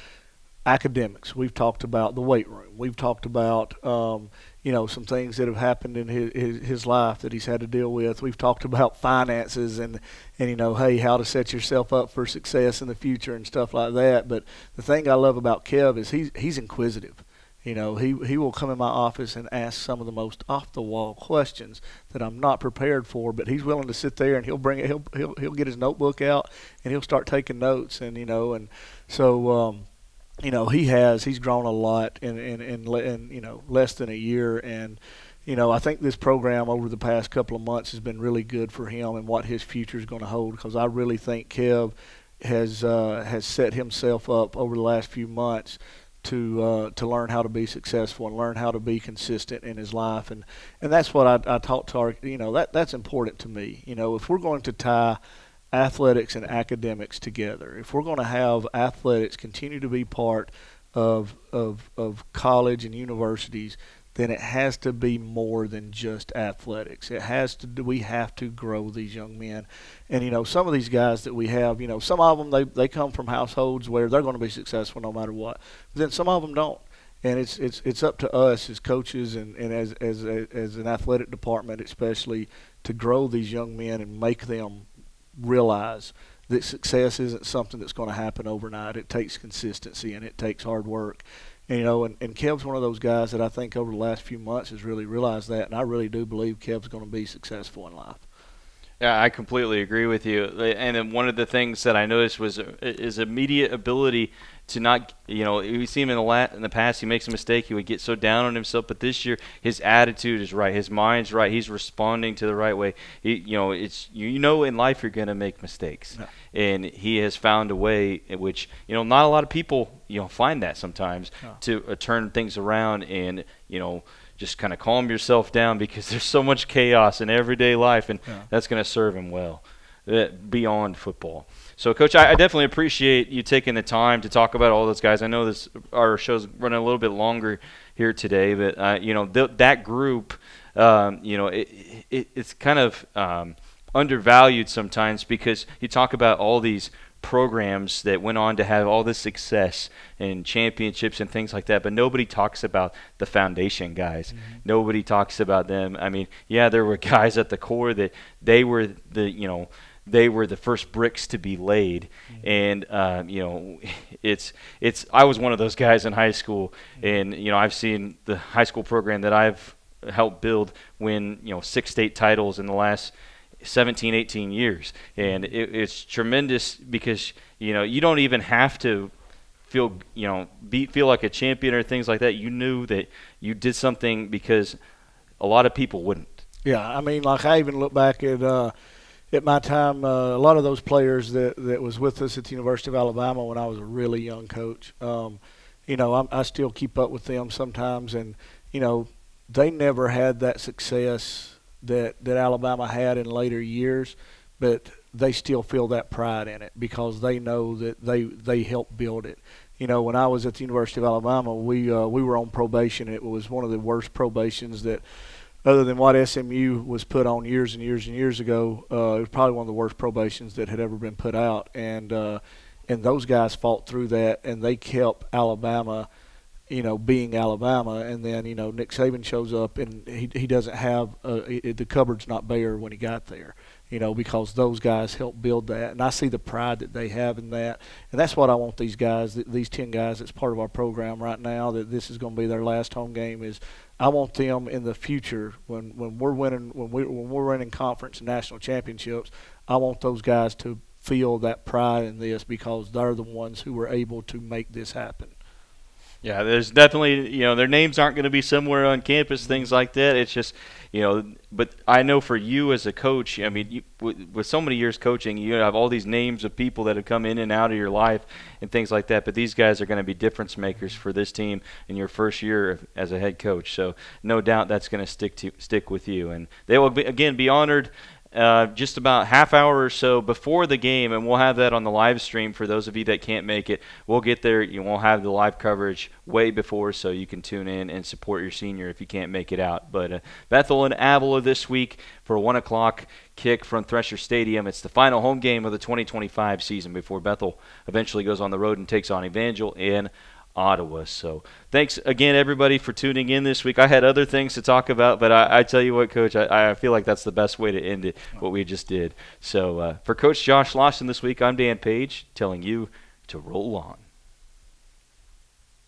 academics. We've talked about the weight room. We've talked about some things that have happened in his life that he's had to deal with. We've talked about finances and hey, how to set yourself up for success in the future and stuff like that. But the thing I love about Kev is he's inquisitive. He will come in my office and ask some of the most off the wall questions that I'm not prepared for, but he's willing to sit there and he'll bring it. He'll get his notebook out and he'll start taking notes and so. He's grown a lot in less than a year, and I think this program over the past couple of months has been really good for him and what his future is going to hold, because I really think Kev has set himself up over the last few months to learn how to be successful and learn how to be consistent in his life, and that's what I talk to our that's important to me. If we're going to tie athletics and academics together, if we're going to have athletics continue to be part of college and universities, then it has to be more than just athletics. We have to grow these young men. And some of these guys that we have, some of them they come from households where they're going to be successful no matter what. But then some of them don't. And it's up to us as coaches and as an athletic department especially to grow these young men and make them realize that success isn't something that's going to happen overnight. It takes consistency and it takes hard work. And Kev's one of those guys that I think over the last few months has really realized that, and I really do believe Kev's going to be successful in life. Yeah, I completely agree with you. And then one of the things that I noticed was his immediate ability to not, we see him in the past, he makes a mistake, he would get so down on himself. But this year, his attitude is right, his mind's right, he's responding to the right way. It's in life you're going to make mistakes, yeah. And he has found a way in which not a lot of people find that sometimes to turn things around and just kind of calm yourself down because there's so much chaos in everyday life, and that's going to serve him well beyond football. So, Coach, I definitely appreciate you taking the time to talk about all those guys. I know our show's running a little bit longer here today, but that group, it's kind of undervalued sometimes because you talk about all these programs that went on to have all this success and championships and things like that, but nobody talks about the foundation guys. Mm-hmm. Nobody talks about them. I mean, yeah, there were guys at the core that they were the first bricks to be laid. Mm-hmm. And I was one of those guys in high school, and I've seen the high school program that I've helped build win 6 state titles in the last 17, 18 years. And it's tremendous because you don't even have to feel like a champion or things like that. You knew that you did something because a lot of people wouldn't. Yeah, I mean, like I even look back at my time, a lot of those players that was with us at the University of Alabama when I was a really young coach, I still keep up with them sometimes, and they never had that success that Alabama had in later years, but they still feel that pride in it because they know that they helped build it. When I was at the University of Alabama, we were on probation. It was one of the worst probations that, other than what SMU was put on years and years and years ago, it was probably one of the worst probations that had ever been put out. And those guys fought through that, and they kept Alabama, being Alabama. And then, Nick Saban shows up, and he doesn't have the cupboard's not bare when he got there, because those guys helped build that. And I see the pride that they have in that. And that's what I want these guys, these 10 guys that's part of our program right now, that this is going to be their last home game, is I want them in the future when we're winning conference and national championships, I want those guys to feel that pride in this because they're the ones who were able to make this happen. Yeah, there's definitely, their names aren't going to be somewhere on campus, things like that. It's just, but I know for you as a coach, I mean, with so many years coaching, you have all these names of people that have come in and out of your life and things like that. But these guys are going to be difference makers for this team in your first year as a head coach. So no doubt that's going to stick with you. And they will, be honored just about half hour or so before the game, and we'll have that on the live stream for those of you that can't make it. We'll get there. You won't have the live coverage way before, so you can tune in and support your senior if you can't make it out. But Bethel and Avila this week for a 1 o'clock kick from Thresher Stadium. It's the final home game of the 2025 season before Bethel eventually goes on the road and takes on Evangel in Ottawa. So thanks again, everybody, for tuning in this week. I had other things to talk about, but I tell you what, Coach, I feel like that's the best way to end it, what we just did. So for Coach Josh Lawson this week, I'm Dan Page, telling you to roll on.